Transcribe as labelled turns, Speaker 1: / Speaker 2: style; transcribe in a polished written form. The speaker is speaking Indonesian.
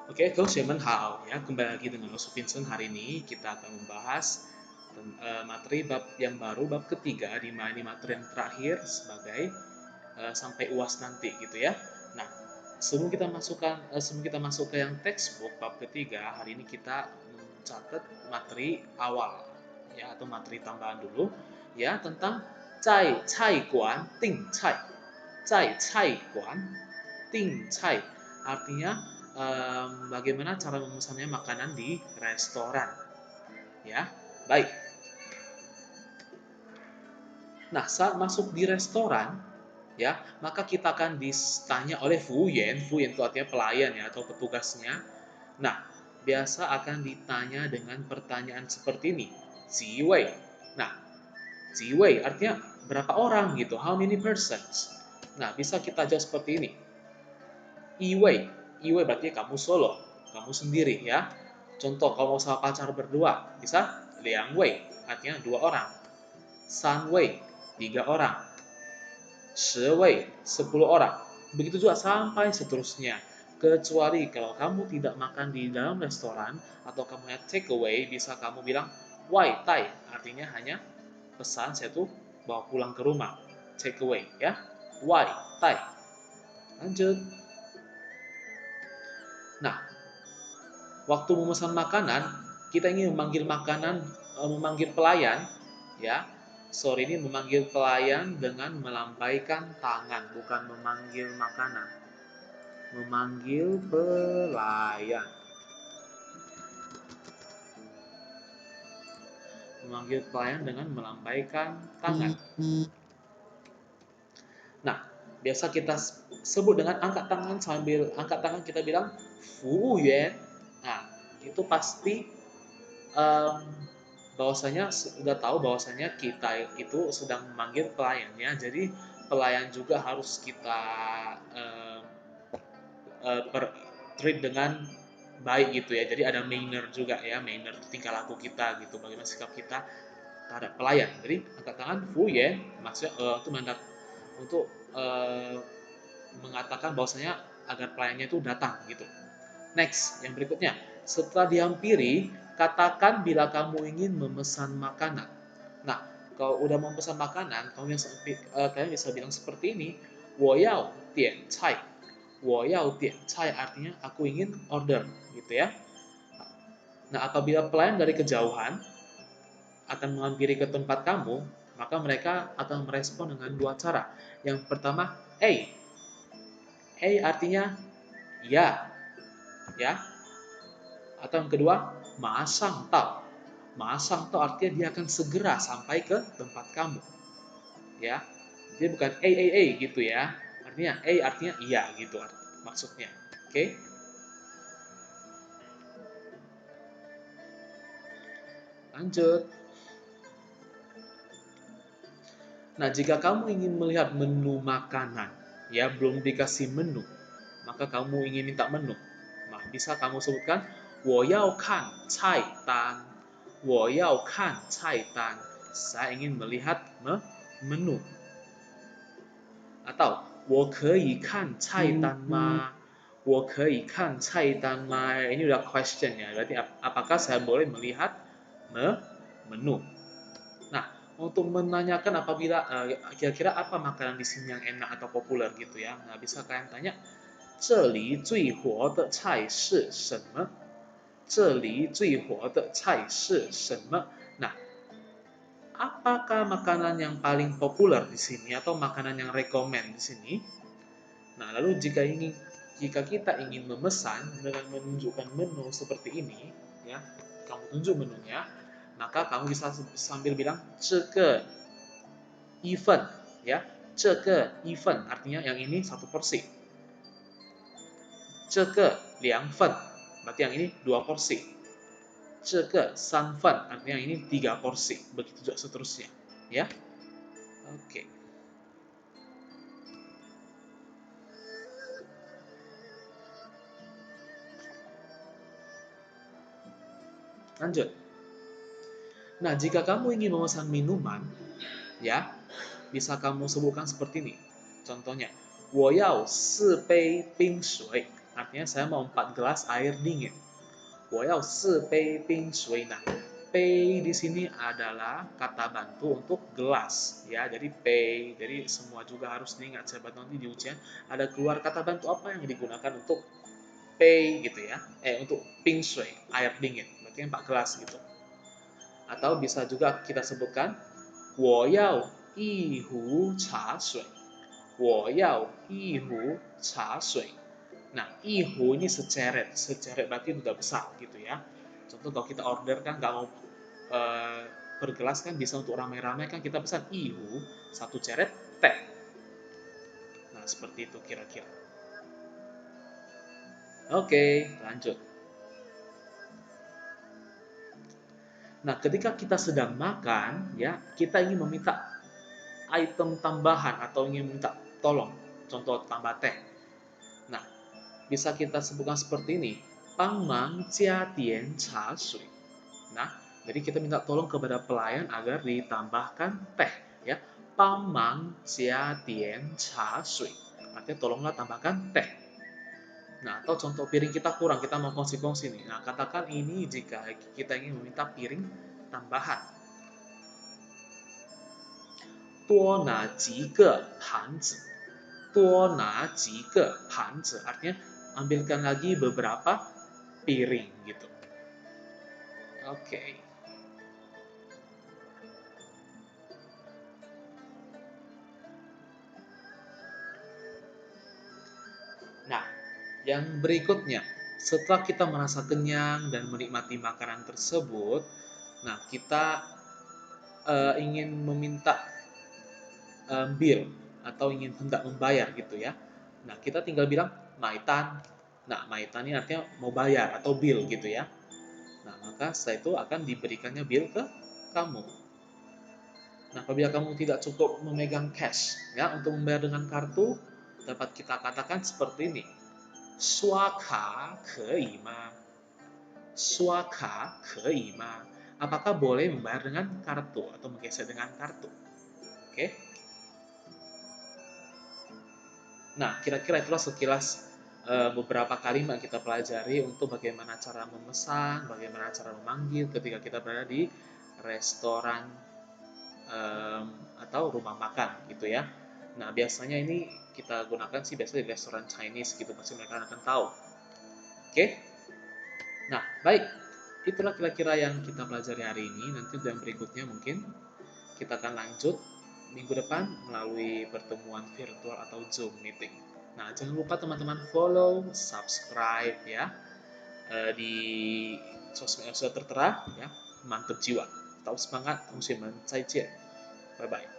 Speaker 1: Oke, hao ya. Kembali lagi dengan Su Vincent. Hari ini kita akan membahas materi bab yang baru, bab ketiga, di mana ini materi yang terakhir sebagai sampai UAS nanti gitu ya. Nah, sebelum kita masuk ke yang textbook bab ketiga, hari ini kita mencatat materi awal ya, atau materi tambahan dulu ya, tentang cai cai guan ting cai. Cai cai guan ting cai artinya bagaimana cara memesannya makanan di restoran ya. Baik. Nah, saat masuk di restoran ya, maka kita akan ditanya oleh Fuyen. Fuyen itu artinya pelayan ya, atau petugasnya. Nah, biasa akan ditanya dengan pertanyaan seperti ini. Jiwei. Nah, Jiwei artinya berapa orang gitu, how many persons. Nah, bisa kita jawab seperti ini. Iwei. Iwei berarti kamu solo, kamu sendiri ya. Contoh kalau sama pacar berdua, bisa Liang Wei, artinya dua orang. San Wei, tiga orang. Shi Wei, 10 orang. Begitu juga sampai seterusnya. Kecuali kalau kamu tidak makan di dalam restoran atau kamu take away, bisa kamu bilang Wai Tai, artinya hanya pesan saya tuh bawa pulang ke rumah. Take away ya. Wai Tai. Lanjut. Nah, waktu memesan makanan, kita ingin memanggil memanggil pelayan, ya. Sorry, ini memanggil pelayan dengan melambaikan tangan, bukan memanggil makanan. Memanggil pelayan. Memanggil pelayan dengan melambaikan tangan. Nah, biasa kita sebut dengan angkat tangan, sambil angkat tangan kita bilang Fuuyuan. Nah, itu pasti um, bahwasanya sudah tahu bahwasanya kita itu sedang memanggil pelayannya. Jadi pelayan juga harus kita um, treat dengan baik gitu ya. Jadi ada manner juga ya, manner tingkah laku kita gitu, bagaimana sikap kita terhadap pelayan. Jadi angkat tangan Fuuyuan maksudnya itu mandat untuk mengatakan bahwasanya agar pelayannya itu datang gitu. Next, yang berikutnya, setelah dihampiri, katakan bila kamu ingin memesan makanan. Nah, kalau udah memesan makanan, kalian bisa bilang seperti ini, 我要点菜. 我要点菜 artinya aku ingin order gitu ya. Nah, apabila pelayan dari kejauhan akan menghampiri ke tempat kamu, maka mereka akan merespon dengan dua cara. Yang pertama, artinya ya, ya. Atau yang kedua, masang tau. Masang tau artinya dia akan segera sampai ke tempat kamu. Ya. Jadi bukan gitu ya. Artinya artinya iya gitu maksudnya. Oke? Lanjut. Nah, jika kamu ingin melihat menu makanan, ya belum dikasih menu, maka kamu ingin minta menu. Nah, bisa kamu sebutkan 我要看菜单. 我要看菜单. Saya ingin melihat menu. Atau 我可以看菜单吗? 我可以看菜单吗? Ini udah question ya. Berarti apakah saya boleh melihat menu? Nah, untuk menanyakan apabila kira-kira apa makanan di sini yang enak atau populer gitu ya. Nah, bisa kalian tanya 这里最火的菜是什么？这里最火的菜是什么？ Nah, apakah makanan yang paling populer di sini atau makanan yang rekomend di sini? Nah, lalu jika kita ingin memesan dengan menunjukkan menu seperti ini, ya, kamu tunjuk menunya, maka kamu bisa sambil bilang 这个一份, ya, 这个一份 artinya yang ini satu porsi. 这个2份 berarti yang ini 2 porsi. 这个3份 artinya yang ini 3 porsi. Begitu juga seterusnya, ya. Oke. Lanjut. Nah, jika kamu ingin memesan minuman, ya, bisa kamu sebutkan seperti ini. Contohnya, 我要4杯冰水. artinya saya mau 4 gelas air dingin. 我要4杯冰水. Nah, pei di sini adalah kata bantu untuk gelas ya. Jadi pei, jadi semua juga harus diingat sahabat, nanti di ujian ada keluar kata bantu apa yang digunakan untuk pei gitu ya. Untuk ping shui, air dingin. Berarti 4 gelas gitu. Atau bisa juga kita sebutkan 我要一壶茶水. 我要一壶茶水. Nah, ihu ini seceret. Seceret berarti udah besar gitu ya. Contoh kalau kita order kan nggak mau bergelas kan, bisa untuk ramai-ramai kan kita pesan ihu, satu ceret teh. Nah, seperti itu kira-kira. Oke, lanjut. Nah, ketika kita sedang makan, ya, kita ingin meminta item tambahan atau ingin minta tolong. Contoh tambah teh. Nah, bisa kita sebutkan seperti ini. Pangmang jia dian cha shui. Nah, jadi kita minta tolong kepada pelayan agar ditambahkan teh, ya. Pangmang jia dian cha shui. Artinya tolonglah tambahkan teh. Nah, atau contoh piring kita kurang, kita mau kongsi-kongsi nih. Nah, katakan ini jika kita ingin meminta piring tambahan. Duo na ji ge pan zi. Duo na ji ge pan zi. Artinya ambilkan lagi beberapa piring gitu. Oke. Nah, yang berikutnya, setelah kita merasa kenyang dan menikmati makanan tersebut, nah kita ingin meminta bill atau ingin hendak membayar gitu ya. Nah, kita tinggal bilang maitan. Nah, maitan ini artinya mau bayar atau bill gitu ya. Nah, maka setelah itu akan diberikannya bill ke kamu. Nah, apabila kamu tidak cukup memegang cash ya untuk membayar dengan kartu, dapat kita katakan seperti ini. 刷卡可以吗? 刷卡可以吗? Apakah boleh membayar dengan kartu atau menggeser dengan kartu? Oke. Nah, kira-kira itulah sekilas beberapa kalimat kita pelajari untuk bagaimana cara memesan, bagaimana cara memanggil ketika kita berada di restoran atau rumah makan gitu ya. Nah, biasanya ini kita gunakan sih biasanya di restoran Chinese gitu, pasti mereka akan tahu. Oke? Nah, baik. Itulah kira-kira yang kita pelajari hari ini. Nanti yang berikutnya mungkin kita akan lanjut minggu depan melalui pertemuan virtual atau Zoom meeting. Nah, jangan lupa teman-teman follow, subscribe ya di sosmed tertera ya. Mantap jiwa. Tetap semangat, 同学们再见. Bye bye.